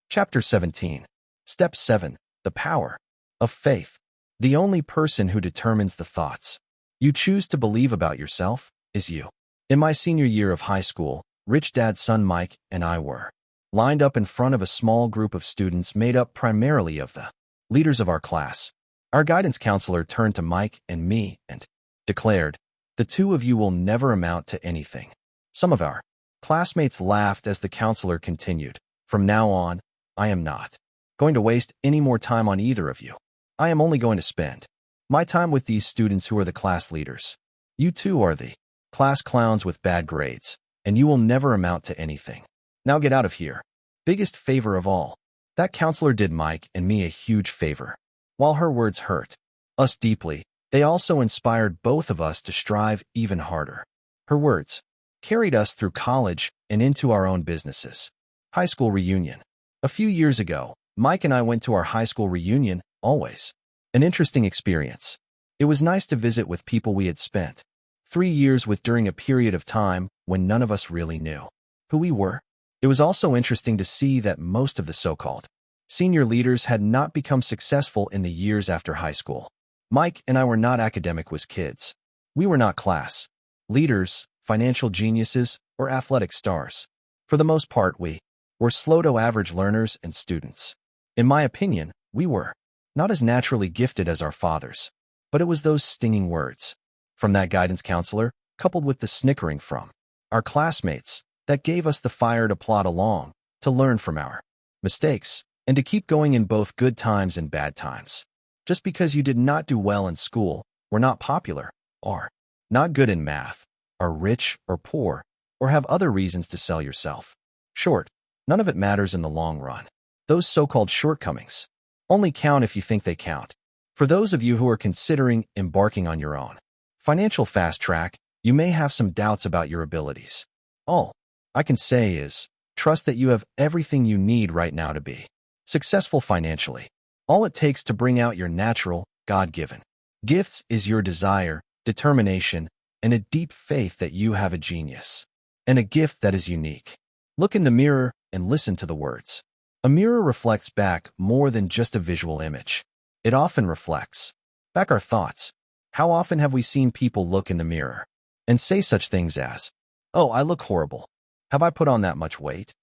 Chapter 17. Step 7. The Power of Faith. The only person who determines the thoughts you choose to believe about yourself is you. In my senior year of high school, Rich Dad's son Mike and I were lined up in front of a small group of students made up primarily of the leaders of our class. Our guidance counselor turned to Mike and me and declared, "The two of you will never amount to anything." Some of our classmates laughed as the counselor continued, "From now on, I am not going to waste any more time on either of you. I am only going to spend my time with these students who are the class leaders. You two are the class clowns with bad grades, and you will never amount to anything. Now get out of here." Biggest favor of all. That counselor did Mike and me a huge favor. While her words hurt us deeply, they also inspired both of us to strive even harder. Her words carried us through college and into our own businesses. High school reunion. A few years ago, Mike and I went to our high school reunion, always an interesting experience. It was nice to visit with people we had spent 3 years with during a period of time when none of us really knew who we were. It was also interesting to see that most of the so-called senior leaders had not become successful in the years after high school. Mike and I were not academic whiz kids. We were not class leaders, financial geniuses, or athletic stars. For the most part, we were slow to average learners and students. In my opinion, we were not as naturally gifted as our fathers. But it was those stinging words from that guidance counselor, coupled with the snickering from our classmates, that gave us the fire to plod along, to learn from our mistakes, and to keep going in both good times and bad times. Just because you did not do well in school, were not popular, are not good in math, are rich or poor, or have other reasons to sell yourself short, none of it matters in the long run. Those so-called shortcomings only count if you think they count. For those of you who are considering embarking on your own financial fast track, you may have some doubts about your abilities. All I can say is, trust that you have everything you need right now to be successful financially. All it takes to bring out your natural, God-given gifts is your desire, determination, and a deep faith that you have a genius and a gift that is unique. Look in the mirror and listen to the words. A mirror reflects back more than just a visual image. It often reflects back our thoughts. How often have we seen people look in the mirror and say such things as, "Oh, I look horrible. Have I put on that much weight?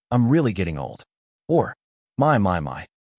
I'm really getting old." Or, my,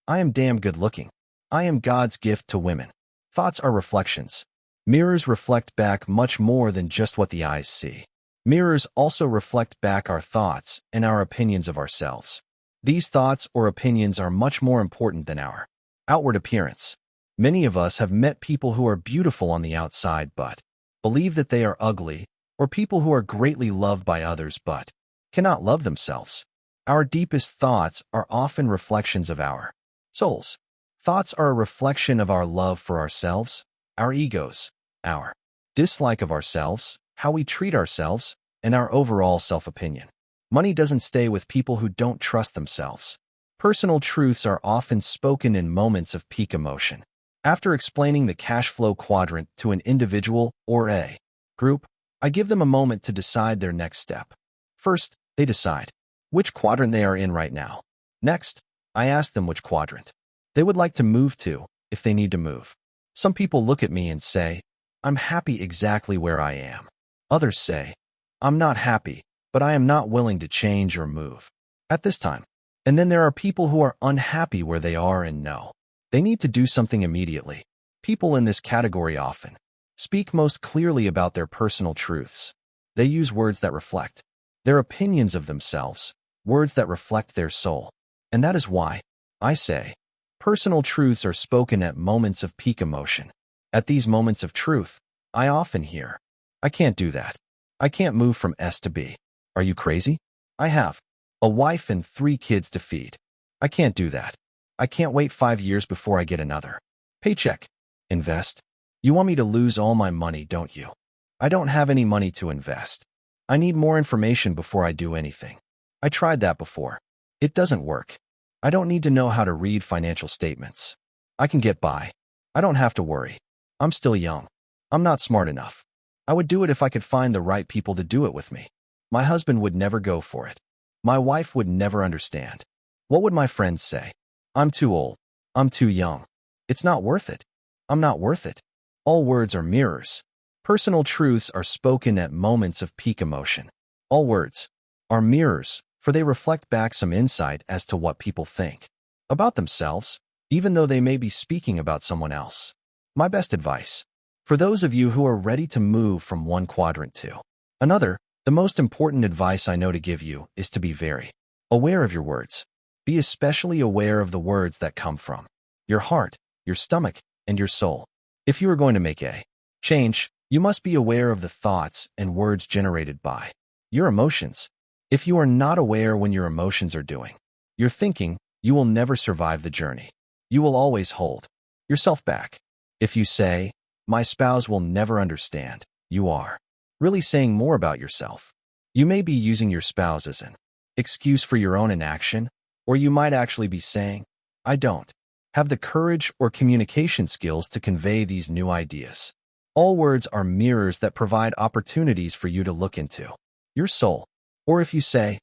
I am damn good looking. I am God's gift to women." Thoughts are reflections. Mirrors reflect back much more than just what the eyes see. Mirrors also reflect back our thoughts and our opinions of ourselves. These thoughts or opinions are much more important than our outward appearance. Many of us have met people who are beautiful on the outside but believe that they are ugly, or people who are greatly loved by others but cannot love themselves. Our deepest thoughts are often reflections of our souls. Thoughts are a reflection of our love for ourselves, our egos, our dislike of ourselves, how we treat ourselves, and our overall self-opinion. Money doesn't stay with people who don't trust themselves. Personal truths are often spoken in moments of peak emotion. After explaining the cash flow quadrant to an individual or a group, I give them a moment to decide their next step. First, they decide which quadrant they are in right now. Next, I ask them which quadrant they would like to move to if they need to move. Some people look at me and say, "I'm happy exactly where I am." Others say, "I'm not happy, but I am not willing to change or move at this time." And then there are people who are unhappy where they are and know they need to do something immediately. People in this category often speak most clearly about their personal truths. They use words that reflect their opinions of themselves, words that reflect their soul. And that is why I say personal truths are spoken at moments of peak emotion. At these moments of truth, I often hear, "I can't do that. I can't move from S to B. Are you crazy? I have a wife and 3 kids to feed. I can't do that. I can't wait 5 years before I get another paycheck. Invest? You want me to lose all my money, don't you? I don't have any money to invest. I need more information before I do anything. I tried that before. It doesn't work. I don't need to know how to read financial statements. I can get by. I don't have to worry. I'm still young. I'm not smart enough. I would do it if I could find the right people to do it with me. My husband would never go for it. My wife would never understand. What would my friends say? I'm too old. I'm too young. It's not worth it. I'm not worth it. All words are mirrors. Personal truths are spoken at moments of peak emotion. All words are mirrors, for they reflect back some insight as to what people think about themselves, even though they may be speaking about someone else. My best advice for those of you who are ready to move from one quadrant to another, the most important advice I know to give you is to be very aware of your words. Be especially aware of the words that come from your heart, your stomach, and your soul. If you are going to make a change, you must be aware of the thoughts and words generated by your emotions. If you are not aware when your emotions are doing your thinking, you will never survive the journey. You will always hold yourself back. If you say, "My spouse will never understand," you are really saying more about yourself. You may be using your spouse as an excuse for your own inaction, or you might actually be saying, "I don't have the courage or communication skills to convey these new ideas." All words are mirrors that provide opportunities for you to look into your soul. Or if you say,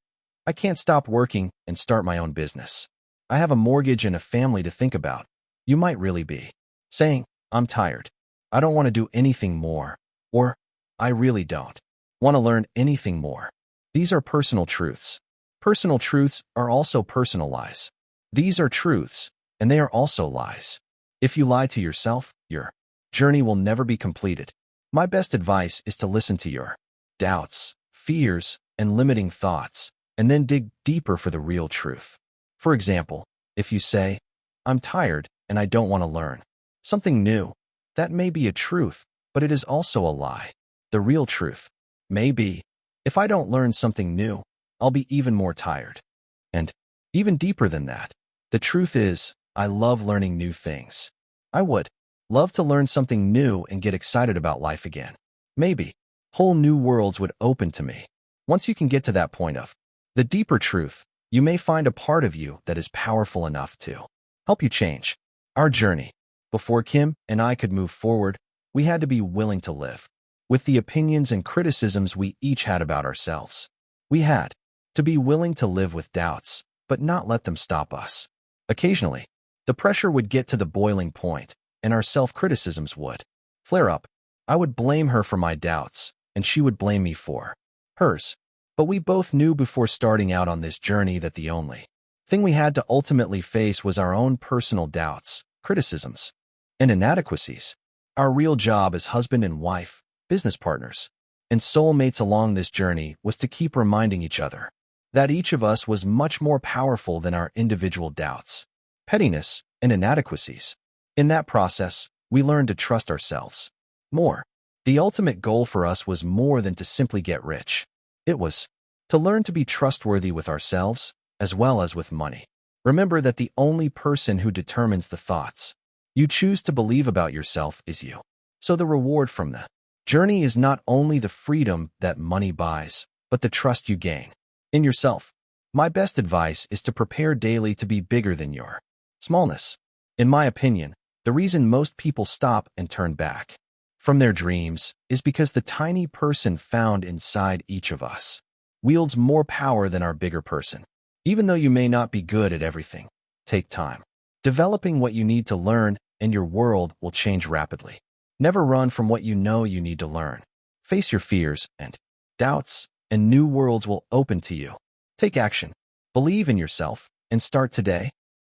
"I can't stop working and start my own business. I have a mortgage and a family to think about," you might really be saying, "I'm tired. I don't want to do anything more," or "I really don't want to learn anything more." These are personal truths. Personal truths are also personal lies. These are truths, and they are also lies. If you lie to yourself, your journey will never be completed. My best advice is to listen to your doubts, fears, and limiting thoughts, and then dig deeper for the real truth. For example, if you say, "I'm tired and I don't want to learn something new," that may be a truth, but it is also a lie. The real truth may be, "If I don't learn something new, I'll be even more tired." And even deeper than that, the truth is, "I love learning new things. I would love to learn something new and get excited about life again. Maybe whole new worlds would open to me." Once you can get to that point of the deeper truth, you may find a part of you that is powerful enough to help you change. Our journey. Before Kim and I could move forward, we had to be willing to live with the opinions and criticisms we each had about ourselves. We had to be willing to live with doubts, but not let them stop us. Occasionally, the pressure would get to the boiling point, and our self-criticisms would flare up. I would blame her for my doubts, and she would blame me for hers. But we both knew before starting out on this journey that the only thing we had to ultimately face was our own personal doubts, criticisms, and inadequacies. Our real job as husband and wife, business partners, and soulmates along this journey was to keep reminding each other that each of us was much more powerful than our individual doubts, pettiness, and inadequacies. In that process, we learned to trust ourselves more. The ultimate goal for us was more than to simply get rich. It was to learn to be trustworthy with ourselves as well as with money. Remember that the only person who determines the thoughts you choose to believe about yourself is you. So the reward from the journey is not only the freedom that money buys, but the trust you gain in yourself. My best advice is to prepare daily to be bigger than your smallness. In my opinion, the reason most people stop and turn back from their dreams is because the tiny person found inside each of us wields more power than our bigger person. Even though you may not be good at everything, take time developing what you need to learn, and your world will change rapidly. Never run from what you know you need to learn. Face your fears and doubts, and new worlds will open to you. Take action, believe in yourself, and start today.